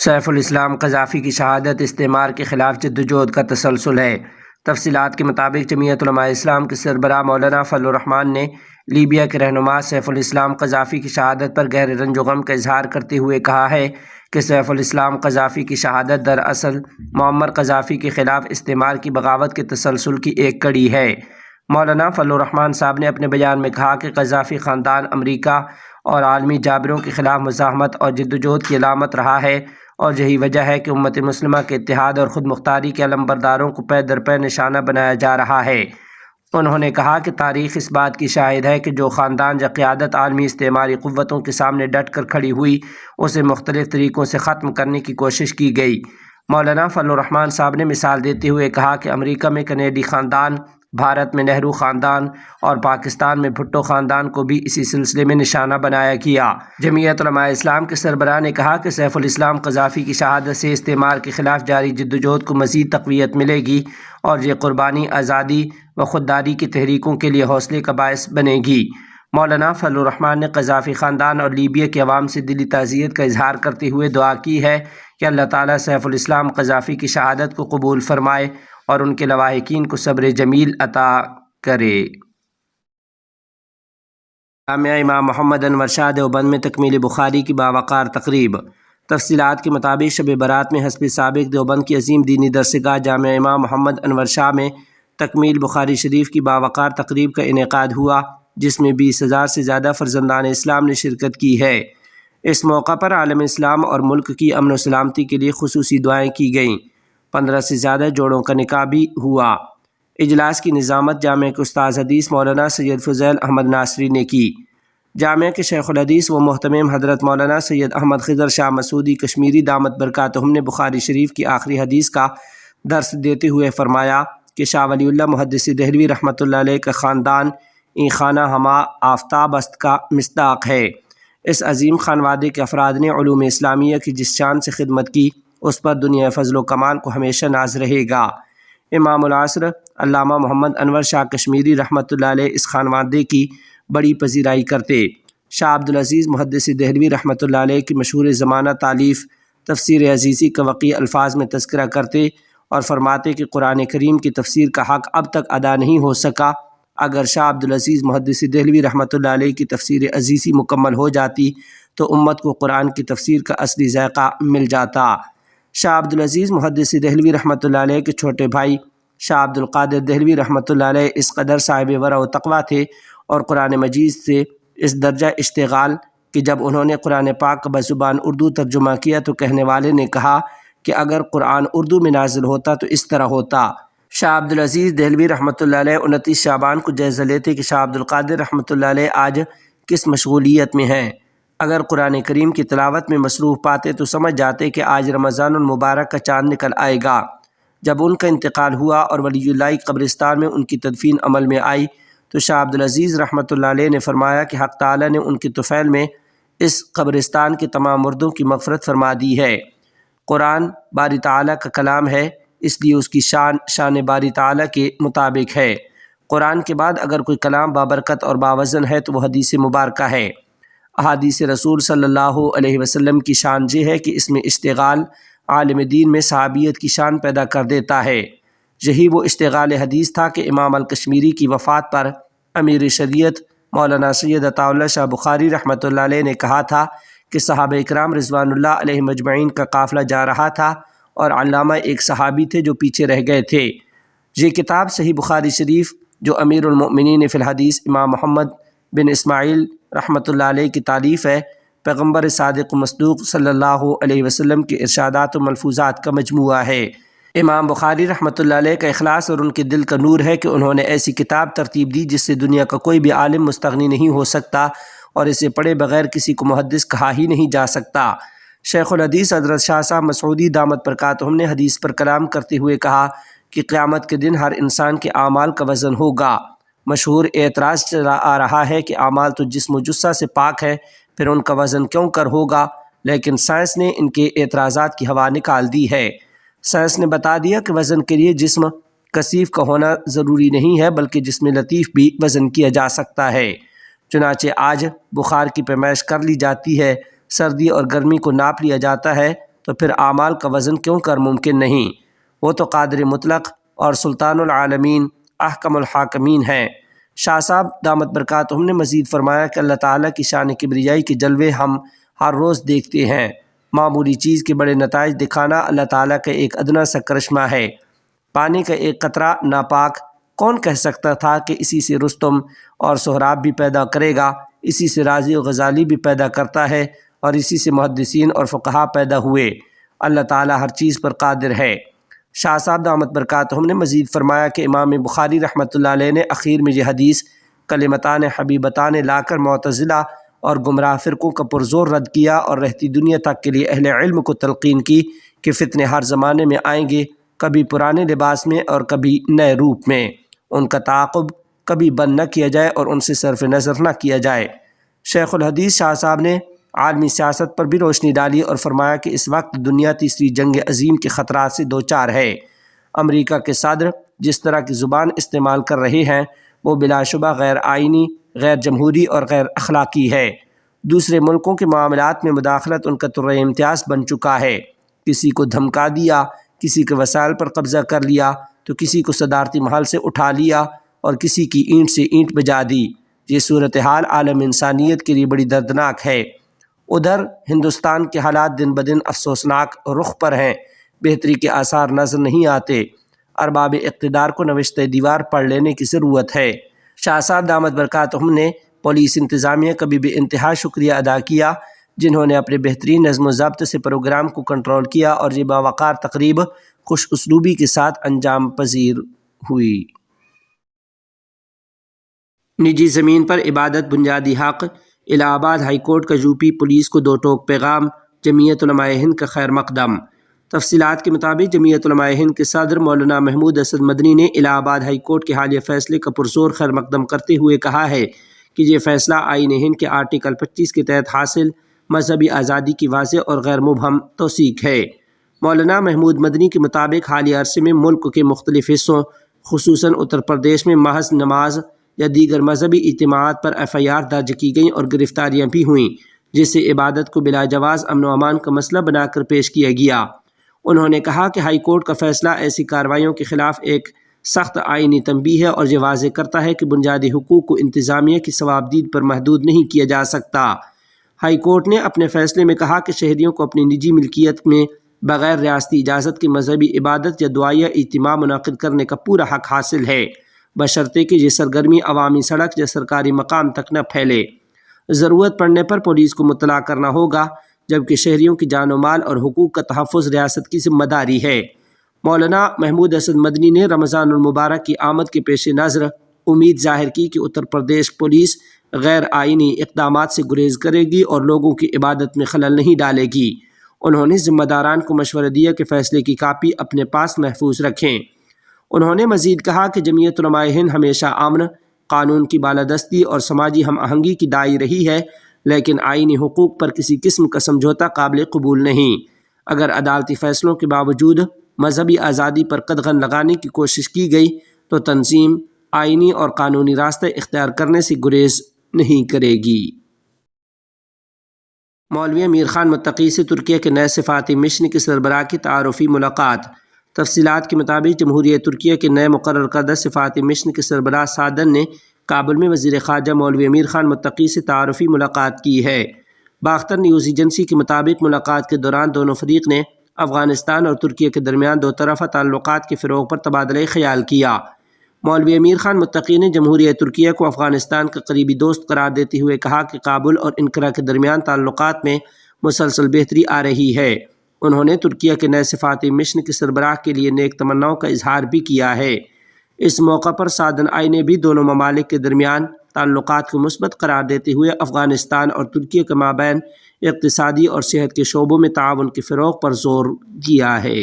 Safe الاسلام Gaddafi کی شہادت استعمار کے خلاف جدوجہد کا تسلسل ہے۔ تفصیلات کے مطابق جمعیت علماء اسلام کے سربراہ مولانا فضل الرحمان نے لیبیا کے رہنما سیف الاسلام قذافی کی شہادت پر گہرے رنج و غم کا اظہار کرتے ہوئے کہا ہے کہ سیف الاسلام قذافی کی شہادت دراصل معمر قذافی کے خلاف استعمار کی بغاوت کے تسلسل کی ایک کڑی ہے۔ مولانا فضل الرحمان صاحب نے اپنے بیان میں کہا کہ قذافی خاندان امریکہ اور عالمی جابروں کے خلاف مزاحمت اور جدوجہد کی علامت رہا ہے، اور یہی وجہ ہے کہ امت مسلمہ کے اتحاد اور خود مختاری کے علمبرداروں کو پے در پے نشانہ بنایا جا رہا ہے۔ انہوں نے کہا کہ تاریخ اس بات کی شاہد ہے کہ جو خاندان یا قیادت عالمی استعماری قوتوں کے سامنے ڈٹ کر کھڑی ہوئی، اسے مختلف طریقوں سے ختم کرنے کی کوشش کی گئی۔ مولانا فضل الرحمان صاحب نے مثال دیتے ہوئے کہا کہ امریکہ میں کینیڈی خاندان، بھارت میں نہرو خاندان اور پاکستان میں بھٹو خاندان کو بھی اسی سلسلے میں نشانہ بنایا گیا۔ جمعیت علماء اسلام کے سربراہ نے کہا کہ سیف الاسلام قذافی کی شہادت سے استعمار کے خلاف جاری جدوجہد کو مزید تقویت ملے گی، اور یہ قربانی آزادی و خودداری کی تحریکوں کے لیے حوصلے کا باعث بنے گی۔ مولانا فضل الرحمان نے قذافی خاندان اور لیبیا کے عوام سے دلی تعزیت کا اظہار کرتے ہوئے دعا کی ہے کہ اللہ تعالیٰ سیف الاسلام قذافی کی شہادت کو قبول فرمائے اور ان کے لواحقین کو صبر جمیل عطا کرے۔ جامعہ امام محمد انور شاہ دیوبند میں تکمیل بخاری کی باوقار تقریب۔ تفصیلات کے مطابق شب برات میں حسب سابق دیوبند کی عظیم دینی درسگاہ جامعہ امام محمد انور شاہ میں تکمیل بخاری شریف کی باوقار تقریب کا انعقاد ہوا، جس میں 20,000 سے زیادہ فرزندان اسلام نے شرکت کی ہے۔ اس موقع پر عالم اسلام اور ملک کی امن و سلامتی کے لیے خصوصی دعائیں کی گئیں۔ 15 سے زیادہ جوڑوں کا نکاح بھی ہوا۔ اجلاس کی نظامت جامعہ کے استاذ حدیث مولانا سید فضیل احمد ناصری نے کی۔ جامعہ کے شیخ الحدیث و محتمم حضرت مولانا سید احمد خضر شاہ مسعودی کشمیری دامت برکاتہم نے بخاری شریف کی آخری حدیث کا درس دیتے ہوئے فرمایا کہ شاہ ولی اللہ محدث دہلوی رحمۃ اللہ علیہ کا خاندان این خانہ ہما آفتاب است کا مصداق ہے۔ اس عظیم خانوادے کے افراد نے علوم اسلامیہ کی جس شان سے خدمت کی، اس پر دنیا فضل و کمال کو ہمیشہ ناز رہے گا۔ امام العصر علامہ محمد انور شاہ کشمیری رحمۃ اللہ علیہ اس خانوادے کی بڑی پذیرائی کرتے۔ شاہ عبدالعزیز محدث دہلوی رحمۃ اللہ علیہ کی مشہور زمانہ تالیف تفسیر عزیزی کا وقیع الفاظ میں تذکرہ کرتے اور فرماتے کہ قرآن کریم کی تفسیر کا حق اب تک ادا نہیں ہو سکا۔ اگر شاہ عبدالعزیز محدث دہلوی رحمۃ اللہ علیہ کی تفسیر عزیزی مکمل ہو جاتی تو امت کو قرآن کی تفسیر کا اصلی ذائقہ مل جاتا۔ شاہ عبدالعزیز محدث دہلوی رحمۃ اللہ علیہ کے چھوٹے بھائی شاہ عبد القادر دہلوی رحمۃ اللہ علیہ اس قدر صاحب ورع و تقویٰ تھے اور قرآن مجید سے اس درجہ اشتغال کہ جب انہوں نے قرآن پاک کا بزبان اردو ترجمہ کیا تو کہنے والے نے کہا کہ اگر قرآن اردو میں نازل ہوتا تو اس طرح ہوتا۔ شاہ عبدالعزیز دہلوی رحمۃ اللہ علیہ 29 شعبان کو جائزہ لیتے کہ شاہ عبد القادر رحمۃ اللہ علیہ آج کس مشغولیت میں ہیں۔ اگر قرآن کریم کی تلاوت میں مصروف پاتے تو سمجھ جاتے کہ آج رمضان المبارک کا چاند نکل آئے گا۔ جب ان کا انتقال ہوا اور ولی اللہ قبرستان میں ان کی تدفین عمل میں آئی تو شاہ عبدالعزیز رحمۃ اللہ علیہ نے فرمایا کہ حق تعالیٰ نے ان کے طفیل میں اس قبرستان کے تمام مردوں کی مغفرت فرما دی ہے۔ قرآن باری تعالیٰ کا کلام ہے، اس لیے اس کی شان باری تعالیٰ کے مطابق ہے۔ قرآن کے بعد اگر کوئی کلام بابرکت اور باوزن ہے تو وہ حدیث مبارکہ ہے۔ احادیث رسول صلی اللہ علیہ وسلم کی شان یہ ہے کہ اس میں اشتغال عالم دین میں صحابیت کی شان پیدا کر دیتا ہے۔ یہی وہ اشتغال حدیث تھا کہ امام الکشمیری کی وفات پر امیر شریعت مولانا سید عطا اللہ شاہ بخاری رحمۃ اللہ علیہ نے کہا تھا کہ صحابہ اکرام رضوان اللہ علیہ مجمعین کا قافلہ جا رہا تھا اور علامہ ایک صحابی تھے جو پیچھے رہ گئے تھے۔ یہ کتاب صحیح بخاری شریف جو امیر المؤمنین فی الحدیث امام محمد بن اسماعیل رحمۃ اللہ علیہ کی تالیف ہے، پیغمبر صادق و مصدوق صلی اللہ علیہ وسلم کے ارشادات و ملفوظات کا مجموعہ ہے۔ امام بخاری رحمۃ اللہ علیہ کا اخلاص اور ان کے دل کا نور ہے کہ انہوں نے ایسی کتاب ترتیب دی جس سے دنیا کا کوئی بھی عالم مستغنی نہیں ہو سکتا اور اسے پڑھے بغیر کسی کو محدث کہا ہی نہیں جا سکتا۔ شیخ الحدیث حضرت شاہ صاحب مسعودی دامت برکاتہم نے حدیث پر کلام کرتے ہوئے کہا کہ قیامت کے دن ہر انسان کے اعمال کا وزن ہوگا۔ مشہور اعتراض چلا آ رہا ہے کہ اعمال تو جسم و جثہ سے پاک ہے، پھر ان کا وزن کیوں کر ہوگا؟ لیکن سائنس نے ان کے اعتراضات کی ہوا نکال دی ہے۔ سائنس نے بتا دیا کہ وزن کے لیے جسم کثیف کا ہونا ضروری نہیں ہے، بلکہ جسم لطیف بھی وزن کیا جا سکتا ہے۔ چنانچہ آج بخار کی پیمائش کر لی جاتی ہے، سردی اور گرمی کو ناپ لیا جاتا ہے، تو پھر اعمال کا وزن کیوں کر ممکن نہیں؟ وہ تو قادر مطلق اور سلطان العالمین احکم الحاکمین ہیں۔ شاہ صاحب دامت برکاتہم نے مزید فرمایا کہ اللہ تعالیٰ کی شان کبریائی کے جلوے ہم ہر روز دیکھتے ہیں۔ معمولی چیز کے بڑے نتائج دکھانا اللہ تعالیٰ کا ایک ادنا سا کرشمہ ہے۔ پانی کا ایک قطرہ ناپاک، کون کہہ سکتا تھا کہ اسی سے رستم اور سہراب بھی پیدا کرے گا، اسی سے رازی و غزالی بھی پیدا کرتا ہے، اور اسی سے محدثین اور فقہا پیدا ہوئے۔ اللہ تعالیٰ ہر چیز پر قادر ہے۔ شاہ صاحب دامت برکاتہم نے مزید فرمایا کہ امام بخاری رحمۃ اللہ علیہ نے اخیر میں یہ حدیث کلمتان حبیبتان لا کر معتزلہ اور گمراہ فرقوں کا پرزور رد کیا اور رہتی دنیا تک کے لیے اہل علم کو تلقین کی کہ فتنے ہر زمانے میں آئیں گے، کبھی پرانے لباس میں اور کبھی نئے روپ میں۔ ان کا تعاقب کبھی بند نہ کیا جائے اور ان سے صرف نظر نہ کیا جائے۔ شیخ الحدیث شاہ صاحب نے عالمی سیاست پر بھی روشنی ڈالی اور فرمایا کہ اس وقت دنیا تیسری جنگ عظیم کے خطرات سے دوچار ہے۔ امریکہ کے صدر جس طرح کی زبان استعمال کر رہے ہیں وہ بلا شبہ غیر آئینی، غیر جمہوری اور غیر اخلاقی ہے۔ دوسرے ملکوں کے معاملات میں مداخلت ان کا طرز امتیاز بن چکا ہے۔ کسی کو دھمکا دیا، کسی کے وسائل پر قبضہ کر لیا تو کسی کو صدارتی محل سے اٹھا لیا اور کسی کی اینٹ سے اینٹ بجا دی۔ یہ صورتحال عالم انسانیت کے لیے بڑی دردناک ہے۔ ادھر ہندوستان کے حالات دن بدن افسوسناک رخ پر ہیں، بہتری کے آثار نظر نہیں آتے۔ ارباب اقتدار کو نوشتہ دیوار پڑھ لینے کی ضرورت ہے۔ شاہ صاحب دامت برکاتہم نے پولیس انتظامیہ کا بھی بے انتہا شکریہ ادا کیا جنہوں نے اپنے بہترین نظم و ضبط سے پروگرام کو کنٹرول کیا اور یہ باوقار تقریب خوش اسلوبی کے ساتھ انجام پذیر ہوئی۔ نجی زمین پر عبادت بنیادی حق۔ الہ آباد ہائی کورٹ کا یو پی پولیس کو دو ٹوک پیغام۔ جمعیت علماء ہند کا خیر مقدم۔ تفصیلات کے مطابق جمعیت علماء ہند کے صدر مولانا محمود اسد مدنی نے الہ آباد ہائی کورٹ کے حالیہ فیصلے کا پرزور خیر مقدم کرتے ہوئے کہا ہے کہ یہ فیصلہ آئین ہند کے آرٹیکل 25 کے تحت حاصل مذہبی آزادی کی واضح اور غیر مبہم توثیق ہے۔ مولانا محمود مدنی کے مطابق حالیہ عرصے میں ملک کے مختلف حصوں خصوصاً اتر پردیش میں محض نماز یا دیگر مذہبی اجتماعات پر FIR درج کی گئیں اور گرفتاریاں بھی ہوئیں، جس سے عبادت کو بلا جواز امن و امان کا مسئلہ بنا کر پیش کیا گیا۔ انہوں نے کہا کہ ہائی کورٹ کا فیصلہ ایسی کارروائیوں کے خلاف ایک سخت آئینی تنبیہ ہے اور یہ واضح کرتا ہے کہ بنیادی حقوق کو انتظامیہ کی ثوابدید پر محدود نہیں کیا جا سکتا۔ ہائی کورٹ نے اپنے فیصلے میں کہا کہ شہریوں کو اپنی نجی ملکیت میں بغیر ریاستی اجازت کے مذہبی عبادت یا دعائیہ اجتماع منعقد کرنے کا پورا حق حاصل ہے، بشرطے کہ یہ سرگرمی عوامی سڑک یا سرکاری مقام تک نہ پھیلے۔ ضرورت پڑنے پر پولیس کو مطلع کرنا ہوگا، جبکہ شہریوں کی جان و مال اور حقوق کا تحفظ ریاست کی ذمہ داری ہے۔ مولانا محمود اسد مدنی نے رمضان المبارک کی آمد کے پیش نظر امید ظاہر کی کہ اتر پردیش پولیس غیر آئینی اقدامات سے گریز کرے گی اور لوگوں کی عبادت میں خلل نہیں ڈالے گی۔ انہوں نے ذمہ داران کو مشورہ دیا کہ فیصلے کی کاپی اپنے پاس محفوظ رکھیں۔ انہوں نے مزید کہا کہ جمعیت علماء ہند ہمیشہ امن، قانون کی بالادستی اور سماجی ہم آہنگی کی داعی رہی ہے، لیکن آئینی حقوق پر کسی قسم کا سمجھوتہ قابل قبول نہیں۔ اگر عدالتی فیصلوں کے باوجود مذہبی آزادی پر قدغن لگانے کی کوشش کی گئی تو تنظیم آئینی اور قانونی راستہ اختیار کرنے سے گریز نہیں کرے گی۔ مولوی امیر خان متقی سے ترکیہ کے نئے سفارتی مشن کی سربراہ کی تعارفی ملاقات۔ تفصیلات کے مطابق جمہوریہ ترکیہ کے نئے مقرر کردہ سفارتی مشن کے سربراہ سعدن نے کابل میں وزیر خارجہ مولوی امیر خان متقی سے تعارفی ملاقات کی ہے۔ باختر نیوز ایجنسی کے مطابق ملاقات کے دوران دونوں فریق نے افغانستان اور ترکیہ کے درمیان دو طرفہ تعلقات کے فروغ پر تبادلہ خیال کیا۔ مولوی امیر خان متقی نے جمہوریہ ترکیہ کو افغانستان کا قریبی دوست قرار دیتے ہوئے کہا کہ کابل اور انقرہ کے درمیان تعلقات میں مسلسل بہتری آ رہی ہے۔ انہوں نے ترکیہ کے نئے سفارتی مشن کی سربراہ کے لیے نیک تمناؤں کا اظہار بھی کیا ہے۔ اس موقع پر سعدن آئی نے بھی دونوں ممالک کے درمیان تعلقات کو مثبت قرار دیتے ہوئے افغانستان اور ترکیہ کے مابین اقتصادی اور صحت کے شعبوں میں تعاون کے فروغ پر زور دیا ہے۔